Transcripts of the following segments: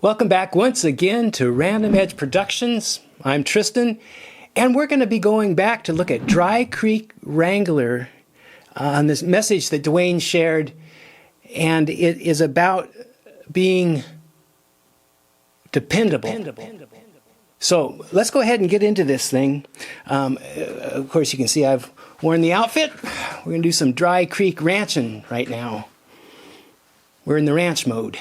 Welcome back once again to Random Edge Productions. I'm Tristan, and we're going to be going back to look at Dry Creek Wrangler on this message that Dewayne shared, and it is about being dependable. So let's go ahead and get into this thing. Of course, you can see I've worn the outfit. We're going to do some Dry Creek ranching right now. We're in the ranch mode.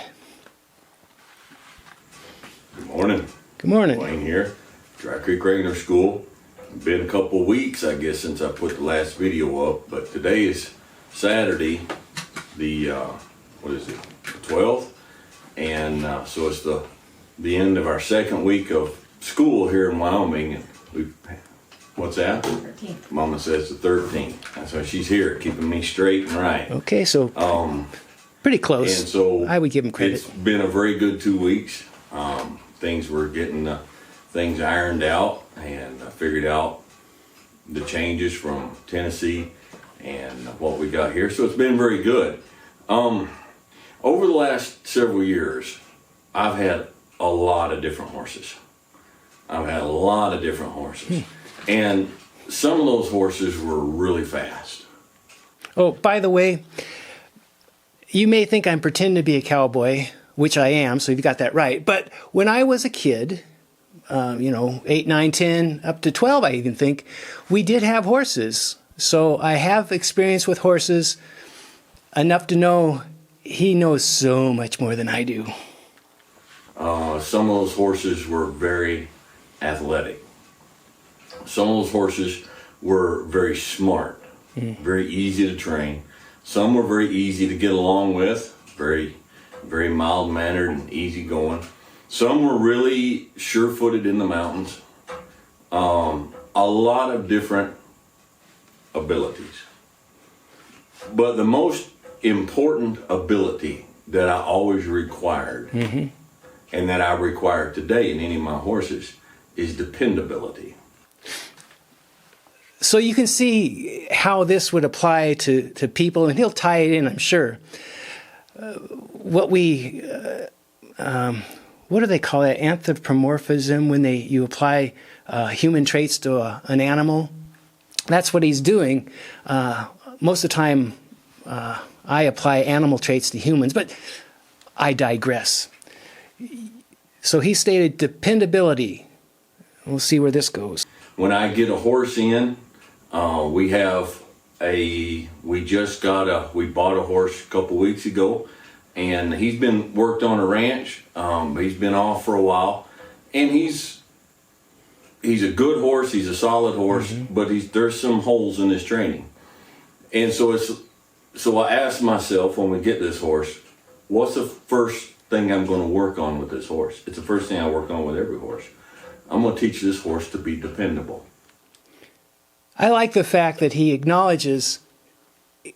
Good morning. Good morning. Dewayne here, Dry Creek Wrangler School. Been a couple of weeks, I guess, since I put the last video up, but today is Saturday, the, what is it, the 12th, and so it's the end of our second week of school here in Wyoming, and what's that? 13th. Mama says the 13th, and so she's here keeping me straight and right. Okay, so pretty close. And so I would give him credit. It's been a very good 2 weeks. Things were getting things ironed out, and I figured out the changes from Tennessee and what we got here. So it's been very good. Over the last several years, I've had a lot of different horses. And some of those horses were really fast. Oh, by the way, you may think I'm pretending to be a cowboy, which I am, so you've got that right. But when I was a kid, 8, 9, 10, up to 12, I even think, we did have horses. So I have experience with horses enough to know he knows so much more than I do. Some of those horses were very athletic. Some of those horses were very smart, very easy to train. Some were very easy to get along with, very mild-mannered and easygoing. Some were really sure-footed in the mountains. A lot of different abilities. But the most important ability that I always required, and that I require today in any of my horses, is dependability. So you can see how this would apply to people, and he'll tie it in, I'm sure. What do they call it? Anthropomorphism, when you apply human traits to an animal. That's what he's doing. Most of the time, I apply animal traits to humans, but I digress. So he stated dependability. We'll see where this goes. When I get a horse in, we bought a horse a couple weeks ago, and he's been worked on a ranch. He's been off for a while, and he's a good horse. He's a solid horse, but there's some holes in his training. And so I asked myself, when we get this horse, what's the first thing I'm going to work on with this horse? It's the first thing I work on with every horse. I'm going to teach this horse to be dependable. I like the fact that he acknowledges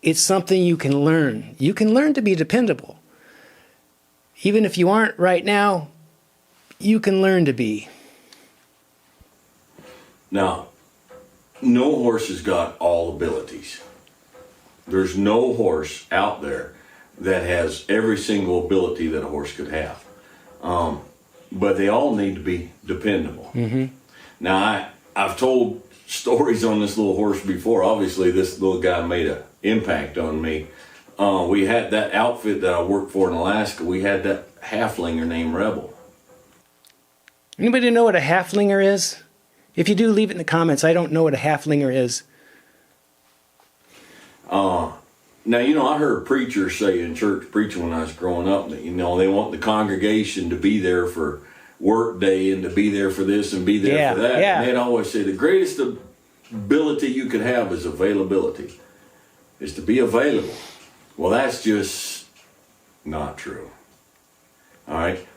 it's something you can learn. You can learn to be dependable. Even if you aren't right now, you can learn to be. Now, no horse has got all abilities. There's no horse out there that has every single ability that a horse could have. But they all need to be dependable. Now, I've told stories on this little horse before. Obviously, this little guy made an impact on me. We had that outfit that I worked for in Alaska. We had that halflinger named Rebel. Anybody know what a halflinger is? If you do, leave it in the comments. I don't know what a halflinger is. Now, I heard preachers say in church preaching when I was growing up that, they want the congregation to be there for work day and to be there for this and be there for that. Yeah. And they'd always say the greatest ability you could have is availability, is to be available. Well, that's just not true. All right.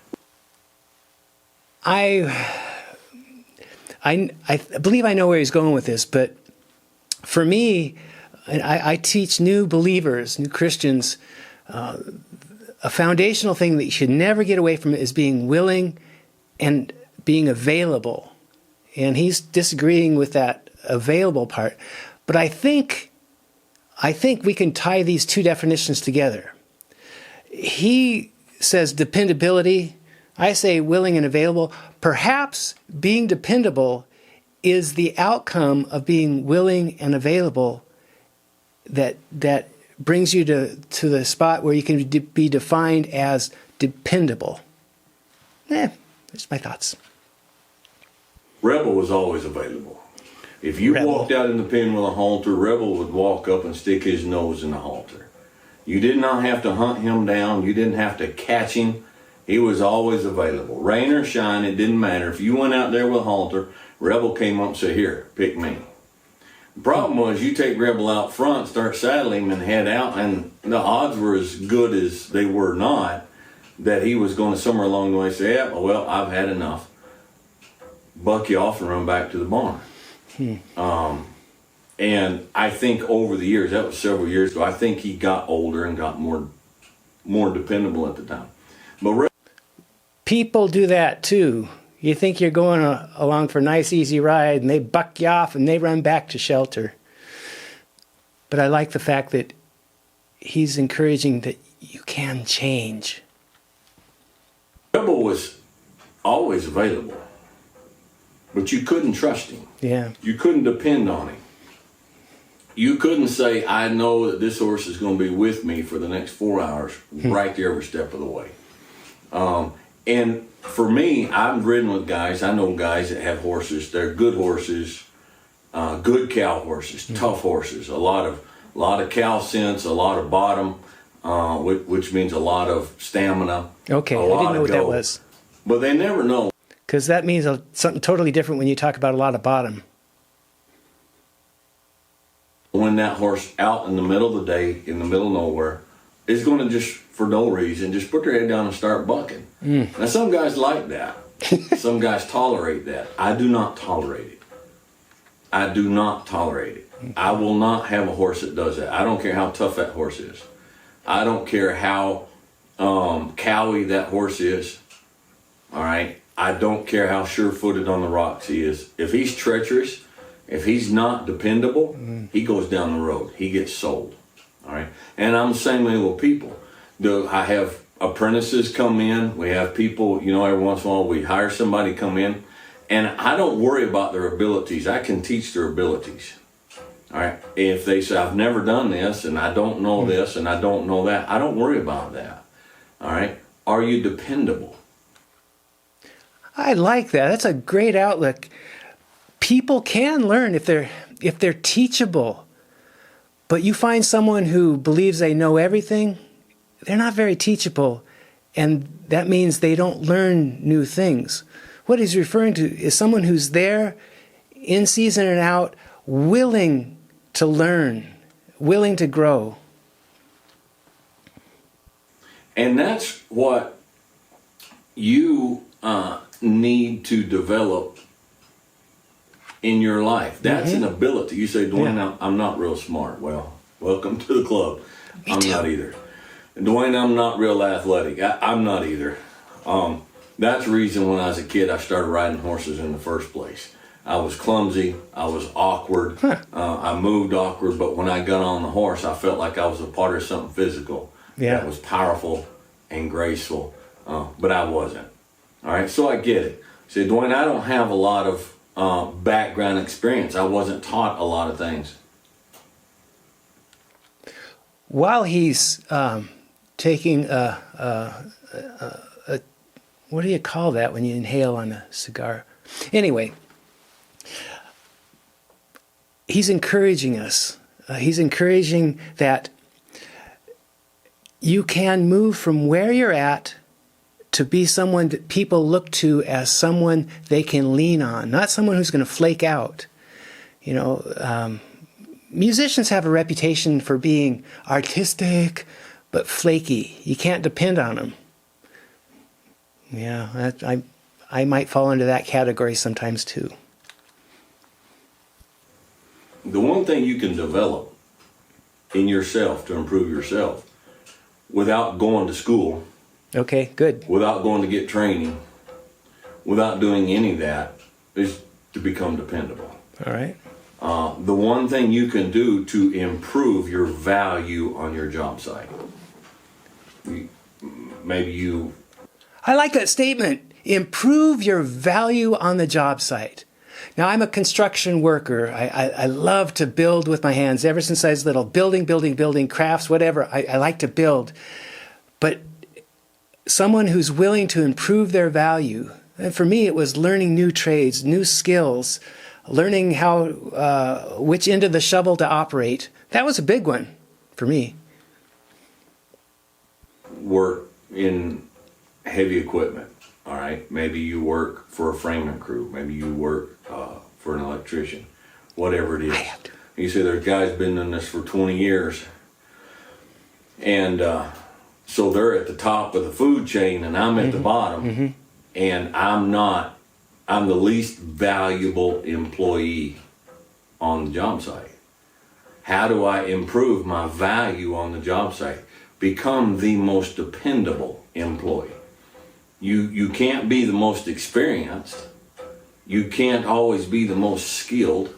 I believe I know where he's going with this, but for me, I teach new believers, new Christians, a foundational thing that you should never get away from is being willing and being available. And he's disagreeing with that available part. But I think we can tie these two definitions together. He says dependability, I say willing and available. Perhaps being dependable is the outcome of being willing and available that brings you to the spot where you can be defined as dependable. That's my thoughts. Rebel was always available. If you Rebel. walked out in the pen with a halter, Rebel would walk up and stick his nose in the halter. You did not have to hunt him down. You didn't have to catch him. He was always available. Rain or shine, it didn't matter. If you went out there with a halter, Rebel came up and said, here, pick me. The problem was you take Rebel out front, start saddling him and head out, and the odds were as good as they were not that he was going to somewhere along the way say, yeah, well, I've had enough. Buck you off and run back to the barn. And I think over the years, that was several years ago, I think he got older and got more dependable at the time. But people do that too. You think you're going along for a nice, easy ride, and they buck you off and they run back to shelter. But I like the fact that he's encouraging that you can change. Rebel was always available, but you couldn't trust him. Yeah. You couldn't depend on him. You couldn't say, I know that this horse is going to be with me for the next 4 hours, right there every step of the way. And for me, I've ridden with guys, I know guys that have horses, they're good horses, good cow horses, tough horses, a lot of cow sense, a lot of bottom, which means a lot of stamina. Okay, I didn't know what that was. But they never know. Because that means something totally different when you talk about a lot of bottom. When that horse out in the middle of the day, in the middle of nowhere, is going to just, for no reason, just put their head down and start bucking. Now, some guys like that. Some guys tolerate that. I do not tolerate it. I do not tolerate it. I will not have a horse that does that. I don't care how tough that horse is. I don't care how cowy that horse is. All right? I don't care how sure-footed on the rocks he is. If he's treacherous, if he's not dependable, he goes down the road. He gets sold. All right? And I'm the same way with people. I have apprentices come in. We have people, every once in a while we hire somebody to come in. And I don't worry about their abilities. I can teach their abilities. All right? If they say, I've never done this, and I don't know this, and I don't know that, I don't worry about that. All right? Are you dependable? I like that. That's a great outlook. People can learn if they're teachable. But you find someone who believes they know everything, they're not very teachable. And that means they don't learn new things. What he's referring to is someone who's there, in season and out, willing to learn, willing to grow. And that's what you need to develop in your life. That's an ability. You say, Dewayne, I'm not real smart. Well, welcome to the club. I'm not either. Dewayne, I'm not real athletic. I'm not either. That's the reason when I was a kid I started riding horses in the first place. I was clumsy. I was awkward. I moved awkward. But when I got on the horse, I felt like I was a part of something physical that was powerful and graceful. But I wasn't. All right, so I get it. Say, Dewayne, I don't have a lot of background experience. I wasn't taught a lot of things. While he's taking what do you call that when you inhale on a cigar? Anyway, he's encouraging us. He's encouraging that you can move from where you're at to be someone that people look to as someone they can lean on, not someone who's going to flake out. Musicians have a reputation for being artistic, but flaky. You can't depend on them. Yeah, I might fall into that category sometimes too. The one thing you can develop in yourself to improve yourself without going to school, okay, good, without going to get training, without doing any of that, is to become dependable. All right. The one thing you can do to improve your value on your job site. I like that statement. Improve your value on the job site. Now, I'm a construction worker. I love to build with my hands. Ever since I was little, building, crafts, whatever. I like to build. But someone who's willing to improve their value, and for me, it was learning new trades, new skills, learning how, which end of the shovel to operate. That was a big one for me. Work in heavy equipment, all right? Maybe you work for a framing crew. Maybe you work for an electrician, whatever it is. You say there's guys been in this for 20 years. And so they're at the top of the food chain and I'm at the bottom. And I'm the least valuable employee on the job site. How do I improve my value on the job site? Become the most dependable employee. You can't be the most experienced. You can't always be the most skilled,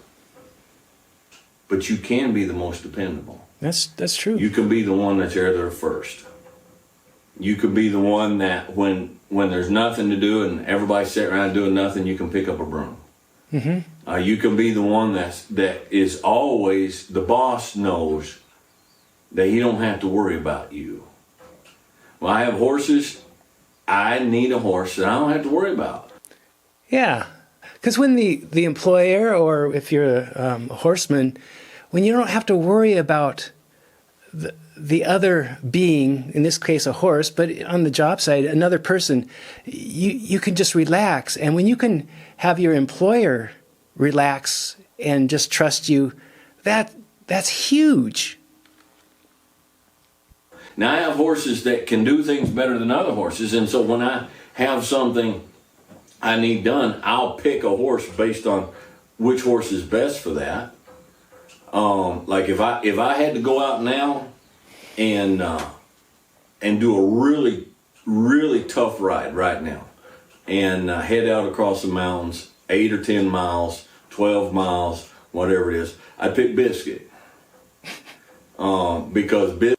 but you can be the most dependable. That's true. You can be the one that's there first. You could be the one that when there's nothing to do and everybody's sitting around doing nothing, you can pick up a broom. You can be the one that is always, the boss knows that he don't have to worry about you. When I have horses, I need a horse that I don't have to worry about. Yeah, because when the employer, or if you're a horseman, when you don't have to worry about the other being, in this case a horse, but on the job site, another person, you can just relax. And when you can have your employer relax and just trust you, that's huge. Now I have horses that can do things better than other horses, and so when I have something I need done, I'll pick a horse based on which horse is best for that. Like if I had to go out now and do a really tough ride right now, and head out across the mountains, 8 or 10 miles, 12 miles, whatever it is, I'd pick Biscuit. Because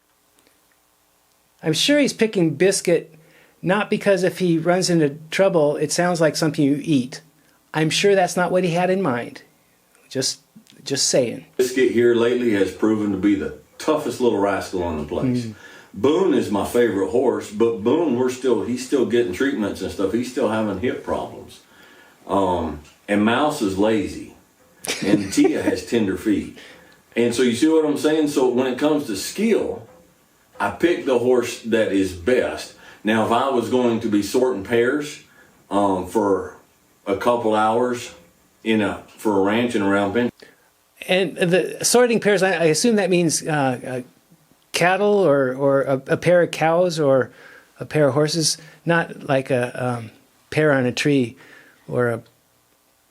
I'm sure he's picking Biscuit not because if he runs into trouble, it sounds like something you eat. I'm sure that's not what he had in mind. Just saying. Biscuit here lately has proven to be the toughest little rascal on the place. Boone is my favorite horse, but Boone, he's still getting treatments and stuff. He's still having hip problems. And Mouse is lazy. And Tia has tender feet. And so you see what I'm saying? So when it comes to skill, I pick the horse that is best. Now, if I was going to be sorting pairs for a couple hours for a ranch and around pen. And the sorting pairs, I assume that means cattle or a pair of cows or a pair of horses, not like a pear on a tree or a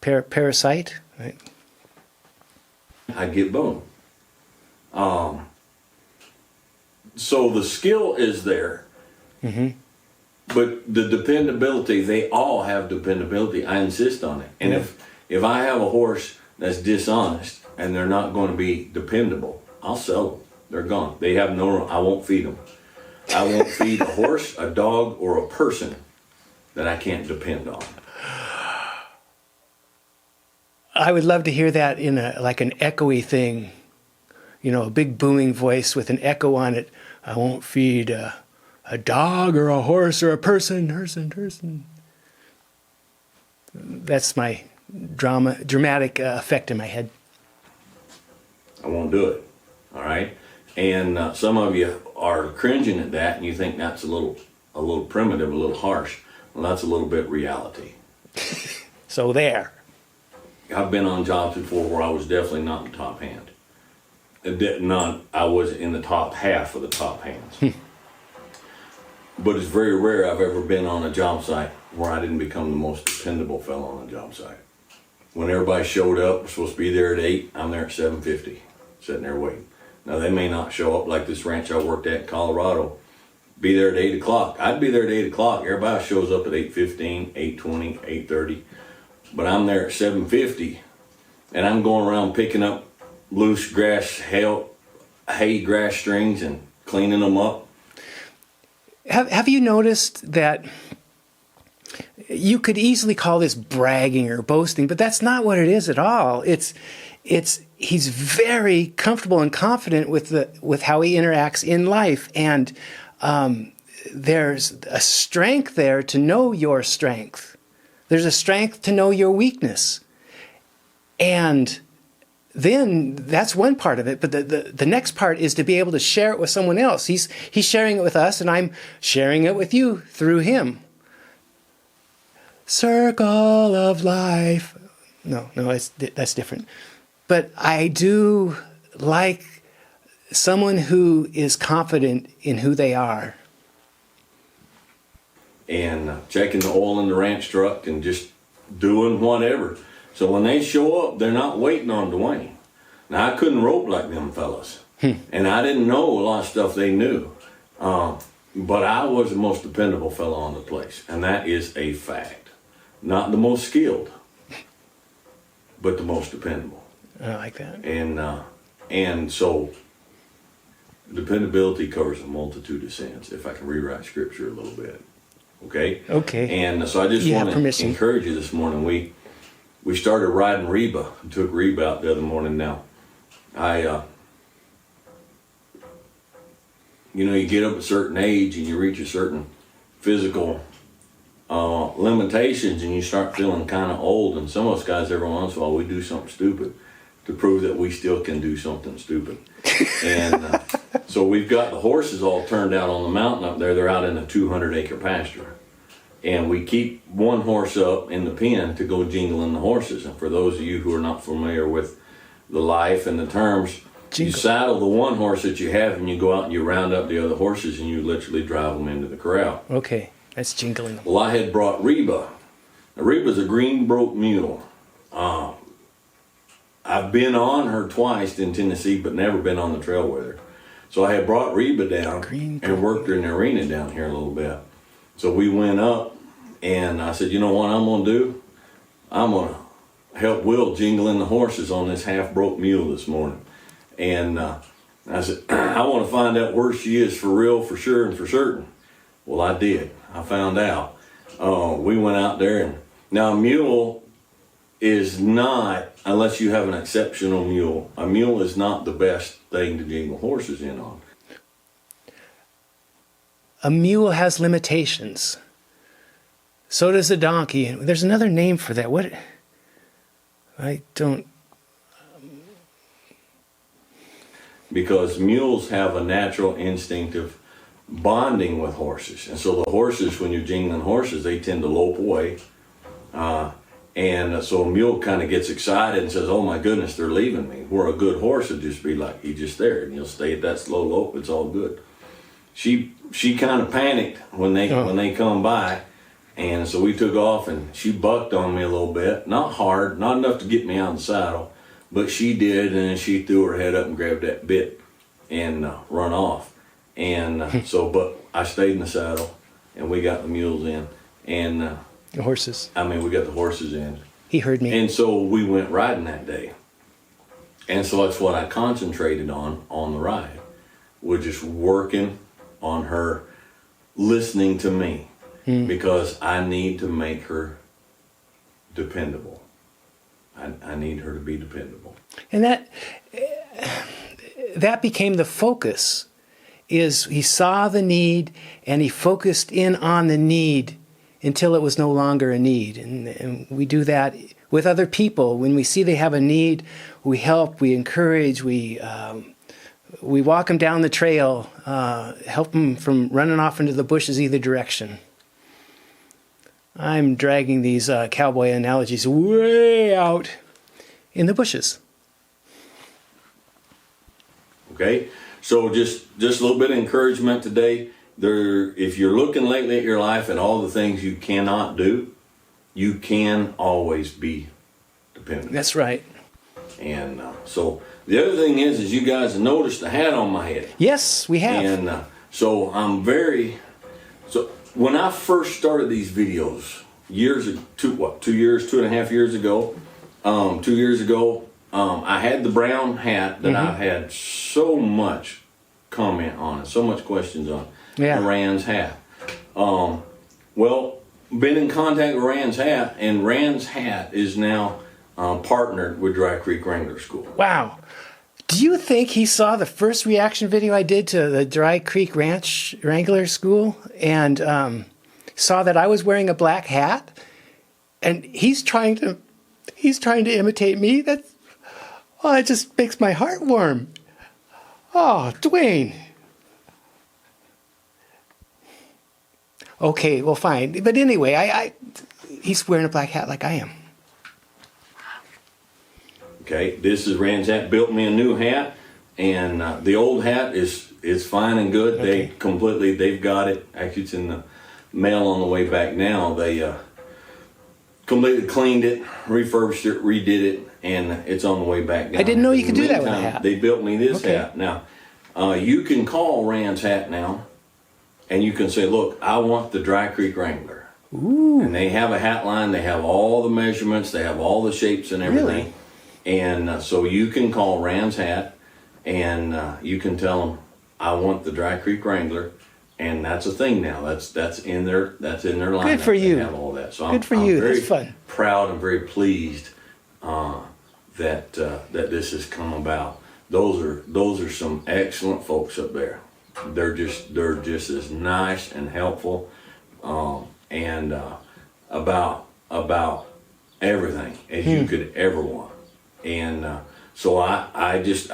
parasite, right? I get Boone. So the skill is there, but the dependability, they all have dependability. I insist on it. And if I have a horse that's dishonest and they're not going to be dependable, I'll sell them. They're gone. They have I won't feed them. I won't feed a horse, a dog, or a person that I can't depend on. I would love to hear that in like an echoey thing, a big booming voice with an echo on it. I won't feed a dog or a horse or a person. That's my dramatic effect in my head. I won't do it. All right. And some of you are cringing at that, and you think that's a little primitive, a little harsh. Well, that's a little bit reality. So there. I've been on jobs before where I was definitely not in the top hand. I was in the top half of the top hands. But it's very rare I've ever been on a job site where I didn't become the most dependable fellow on the job site. When everybody showed up, we're supposed to be there at 8, I'm there at 7:50, sitting there waiting. Now they may not show up like this ranch I worked at in Colorado. Be there at 8 o'clock. I'd be there at 8 o'clock. Everybody shows up at 8:15, 8:20, 8:30. But I'm there at 7:50, and I'm going around picking up loose grass, hay grass strings and cleaning them up. Have you noticed that you could easily call this bragging or boasting, but that's not what it is at all. He's very comfortable and confident with how he interacts in life, and there's a strength there to know your strength. There's a strength to know your weakness, and then that's one part of it. But the next part is to be able to share it with someone else. He's sharing it with us, and I'm sharing it with you through him. Circle of life. No, that's different. But I do like someone who is confident in who they are. And checking the oil in the ranch truck and just doing whatever. So when they show up, they're not waiting on Dewayne. Now, I couldn't rope like them fellas. And I didn't know a lot of stuff they knew. But I was the most dependable fella on the place. And that is a fact. Not the most skilled, but the most dependable. I like that. And so dependability covers a multitude of sins, if I can rewrite scripture a little bit. Okay? Okay. And so I just want to encourage you this morning. We started riding Reba. Took Reba out the other morning. Now, you get up a certain age and you reach a certain physical limitations and you start feeling kind of old. And some of us guys, every once in a while, we do something stupid to prove that we still can do something stupid. And so we've got the horses all turned out on the mountain up there. They're out in a 200-acre pasture. And we keep one horse up in the pen to go jingling the horses. And for those of you who are not familiar with the life and the terms, you saddle the one horse that you have and you go out and you round up the other horses and you literally drive them into the corral. Okay, that's jingling. Well, I had brought Reba. Now, Reba's a green-broke mule. I've been on her twice in Tennessee, but never been on the trail with her. So I had brought Reba down and worked her in the arena down here a little bit. So we went up, and I said, you know what I'm going to do? I'm going to help Will jingling the horses on this half-broke mule this morning. And I said, I want to find out where she is for real, for sure, and for certain. Well, I did. I found out. We went out there, and now a mule is not, unless you have an exceptional mule, a mule is not the best thing to jingle horses in on. A mule has limitations. So does a donkey. There's another name for that. What? I don't. Because mules have a natural instinct of bonding with horses. And so the horses, when you're jingling horses, they tend to lope away. And so a mule kind of gets excited and says, oh my goodness, they're leaving me. Where a good horse would just be like, he's just there. And he'll stay at that slow lope. It's all good. She kind of panicked when they come by. And so we took off and she bucked on me a little bit. Not hard, not enough to get me out of the saddle. But she did, and then she threw her head up and grabbed that bit and run off. And but I stayed in the saddle, and we got the mules in. And the horses. we got the horses in. He heard me. And so we went riding that day. And so that's what I concentrated on the ride. Was just working on her listening to me. Because I need to make her dependable. I need her to be dependable. And that became the focus. Is he saw the need and he focused in on the need until it was no longer a need. And we do that with other people. When we see they have a need, we help, we encourage, we walk them down the trail, help them from running off into the bushes either direction. I'm dragging these cowboy analogies way out in the bushes. Okay, so just a little bit of encouragement today. If you're looking lately at your life and all the things you cannot do, you can always be dependent. That's right. And so the other thing is you guys have noticed the hat on my head. Yes, we have. And so when I first started these videos, 2.5 years ago, 2 years ago, I had the brown hat that I've had so much comment on, so much questions on. Yeah. Rand's hat. Well, been in contact with Rand's Hat, and Rand's Hat is now partnered with Dry Creek Wrangler School. Wow. Do you think he saw the first reaction video I did to the Dry Creek Ranch Wrangler School and saw that I was wearing a black hat, and he's trying to imitate me? It just makes my heart warm. Oh, Dewayne. Okay, well, fine. But anyway, he's wearing a black hat like I am. Okay, this is Rand's Hat. Built me a new hat, and the old hat is fine and good. Okay. They've got it. Actually, it's in the mail on the way back now. They completely cleaned it, refurbished it, redid it, and it's on the way back down. I didn't know you In could the do that with a meantime, hat. They built me this Okay. hat. Now, you can call Rand's Hat now, and you can say, look, I want the Dry Creek Wrangler. Ooh. And they have a hat line. They have all the measurements. They have all the shapes and everything. Really? And so you can call Rand's Hat, and you can tell them, I want the Dry Creek Wrangler. And that's a thing now. That's in their lineup. Good for you. They have all that. So Good for I'm you. very That's fun. proud and very pleased that this has come about. Those are some excellent folks up there. They're just as nice and helpful, and about everything as you could ever want. And so I just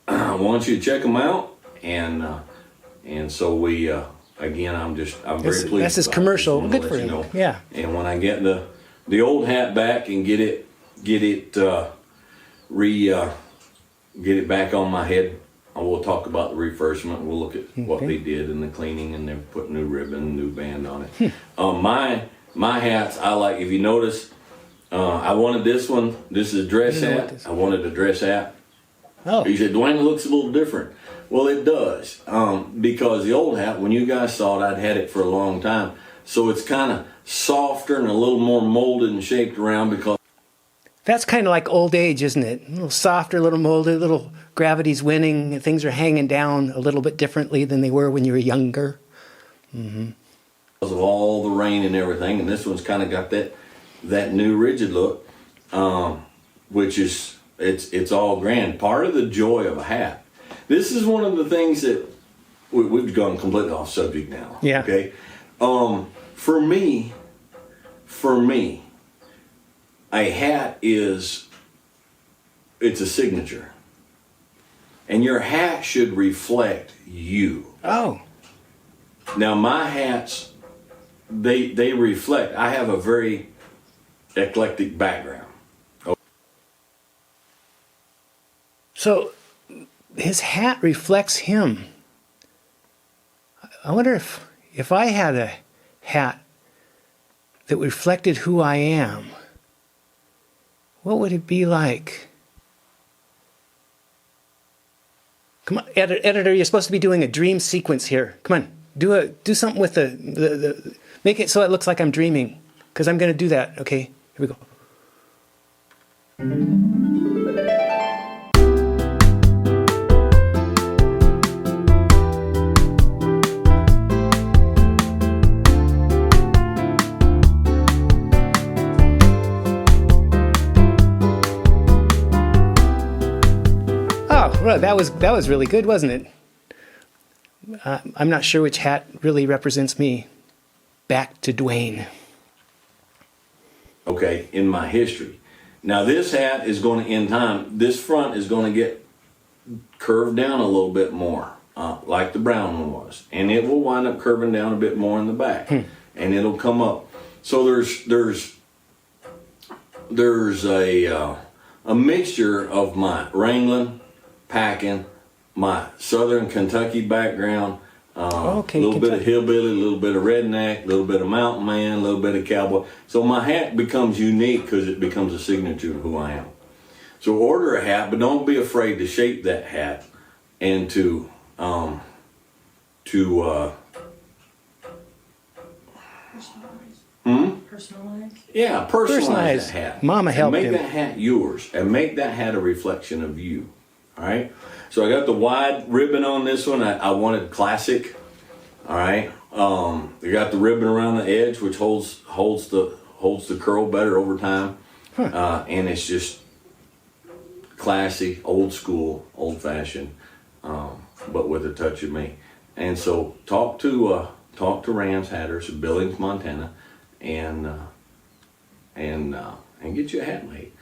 want you to check them out, and so we again I'm very pleased. That's his about it. commercial. Just wanna Good let for you him. know. Yeah. And when I get the old hat back and get it back on my head, I will talk about the refurbishment. We'll look at what they did and the cleaning, and then put new ribbon, new band on it. My hats, I like. If you notice, I wanted this one. This is a dress hat. I wanted a dress hat. Oh. He said, Dewayne, it looks a little different. Well, it does, because the old hat, when you guys saw it, I'd had it for a long time, so it's kind of softer and a little more molded and shaped around because. That's kind of like old age, isn't it? A little softer, a little molded, a little gravity's winning, and things are hanging down a little bit differently than they were when you were younger. Mm-hmm. Because of all the rain and everything, and this one's kind of got that new rigid look, which is it's all grand. Part of the joy of a hat. This is one of the things that we've gone completely off subject now. Yeah. Okay. For me, a hat it's a signature, and your hat should reflect you. Oh. Now my hats, they reflect. I have a very eclectic background. So his hat reflects him. I wonder if I had a hat that reflected who I am, what would it be like? Come on, editor, you're supposed to be doing a dream sequence here. Come on, do something with the make it so it looks like I'm dreaming, because I'm going to do that. Okay, here we go. Well, that was really good, wasn't it? I'm not sure which hat really represents me. Back to Dewayne. Okay, in my history. Now this hat is going to, in time, this front is going to get curved down a little bit more, like the brown one was, and it will wind up curving down a bit more in the back, and it'll come up. So there's a mixture of my Wrangler, packing, my Southern Kentucky background, a little bit of hillbilly, a little bit of redneck, a little bit of mountain man, a little bit of cowboy. So my hat becomes unique because it becomes a signature of who I am. So order a hat, but don't be afraid to shape that hat and to Personalized? Yeah, personalize that hat. Mama helped make him. that hat yours, and make that hat a reflection of you. All right. So I got the wide ribbon on this one. I wanted classic. All right. They got the ribbon around the edge, which holds the curl better over time, and it's just classy, old school, old fashioned, but with a touch of me. And so talk to Rams Hatters in Billings, Montana, and get you a hat made.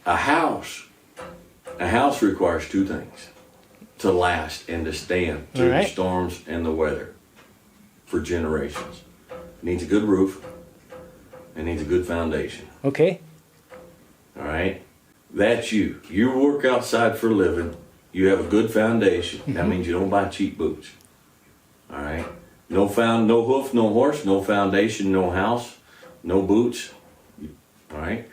A house requires two things to last and to stand through the storms and the weather for generations. It needs a good roof. It needs a good foundation. Okay. All right. That's you. You work outside for a living. You have a good foundation. That means you don't buy cheap boots. All right. No hoof, no horse, no foundation, no house, no boots. All right.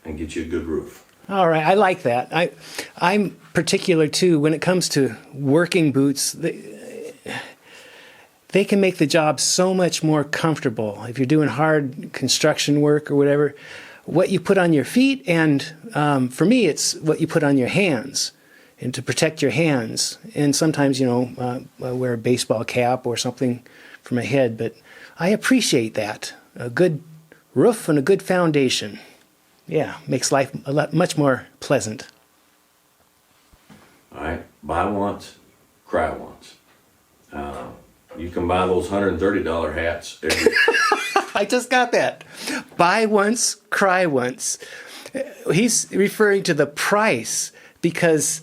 And get you a good roof. All right, I like that. I'm particular too when it comes to working boots. They can make the job so much more comfortable if you're doing hard construction work or whatever. What you put on your feet, and for me, it's what you put on your hands, and to protect your hands. And sometimes, I wear a baseball cap or something for my head. But I appreciate that. A good roof and a good foundation. Yeah, makes life much more pleasant. All right, buy once, cry once. You can buy those $130 hats. I just got that. Buy once, cry once. He's referring to the price because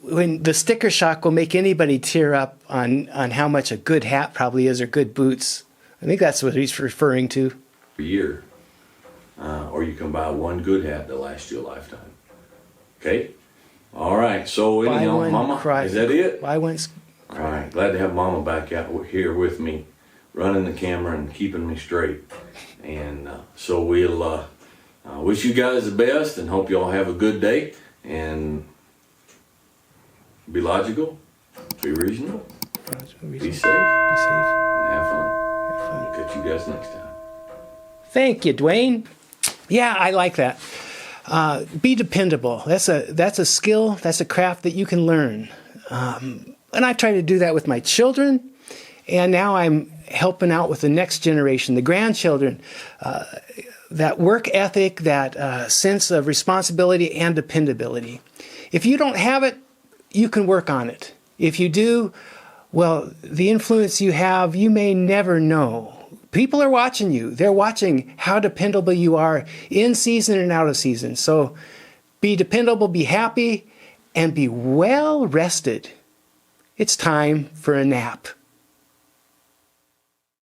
when the sticker shock will make anybody tear up on how much a good hat probably is or good boots. I think that's what he's referring to. A year, or you can buy one good hat that lasts you a lifetime. Okay? All right, so anyhow, Mama, is that it? Buy once. All right, glad to have Mama back out here with me, running the camera and keeping me straight. And so we'll wish you guys the best and hope you all have a good day. And be logical, be reasonable, be safe, and have fun. We'll catch you guys next time. Thank you, Dewayne. Yeah, I like that. Be dependable. That's a skill. That's a craft that you can learn. And I try to do that with my children, and now I'm helping out with the next generation, the grandchildren. That work ethic, that sense of responsibility and dependability. If you don't have it, you can work on it. If you do, well, the influence you have, you may never know. People are watching you. They're watching how dependable you are in season and out of season. So be dependable, be happy, and be well rested. It's time for a nap.